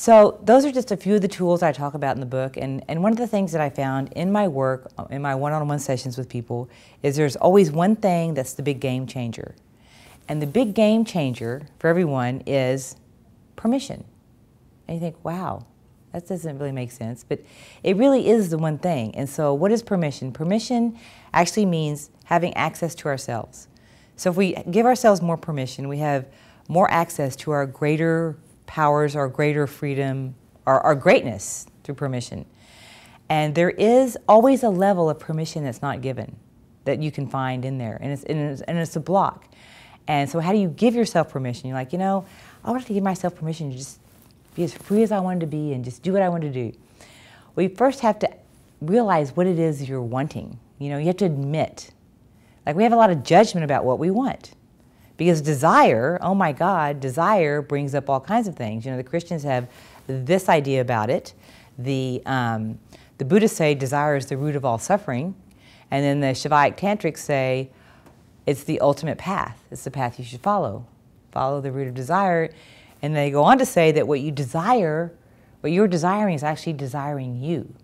So those are just a few of the tools I talk about in the book. And one of the things that I found in my work, in my one-on-one sessions with people, is there's always one thing that's the big game changer. And the big game changer for everyone is permission. And you think, wow, that doesn't really make sense. But it really is the one thing. And so what is permission? Permission actually means having access to ourselves. So if we give ourselves more permission, we have more access to our greater powers, our greater freedom, our greatness through permission. And there is always a level of permission that's not given that you can find in there. And it's a block. And so how do you give yourself permission? You're like, you know, I want to give myself permission to just be as free as I wanted to be and just do what I want to do. We first have to realize what it is you're wanting. You know, you have to admit. Like, we have a lot of judgment about what we want. Because desire, oh my God, desire brings up all kinds of things. You know, the Christians have this idea about it. The Buddhists say desire is the root of all suffering. And then the Shaivite Tantrics say it's the ultimate path. It's the path you should follow. Follow the root of desire. And they go on to say that what you desire, what you're desiring is actually desiring you.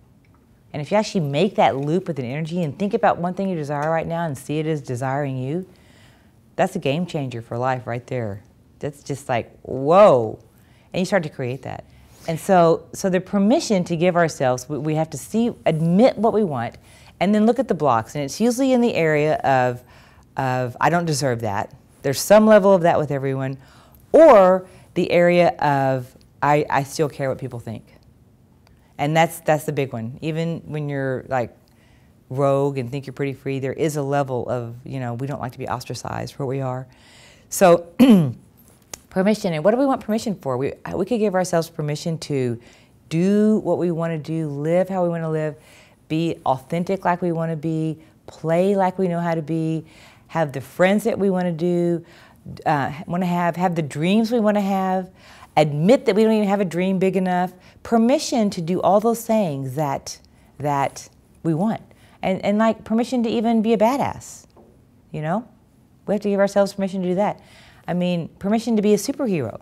And if you actually make that loop with an energy and think about one thing you desire right now and see it as desiring you, that's a game changer for life right there. That's just like, whoa. And you start to create that. And so the permission to give ourselves, we have to admit what we want, and then look at the blocks. And it's usually in the area of I don't deserve that. There's some level of that with everyone. Or the area of I still care what people think. And that's the big one. Even when you're like rogue and think you're pretty free, there is a level of, you know, we don't like to be ostracized for what we are. So permission, and what do we want permission for? We could give ourselves permission to do what we want to do, live how we want to live, be authentic like we want to be, play like we know how to be, have the friends that we want to do, want to have the dreams we want to have, admit that we don't even have a dream big enough, permission to do all those things that we want. And like permission to even be a badass, you know? We have to give ourselves permission to do that. I mean, permission to be a superhero.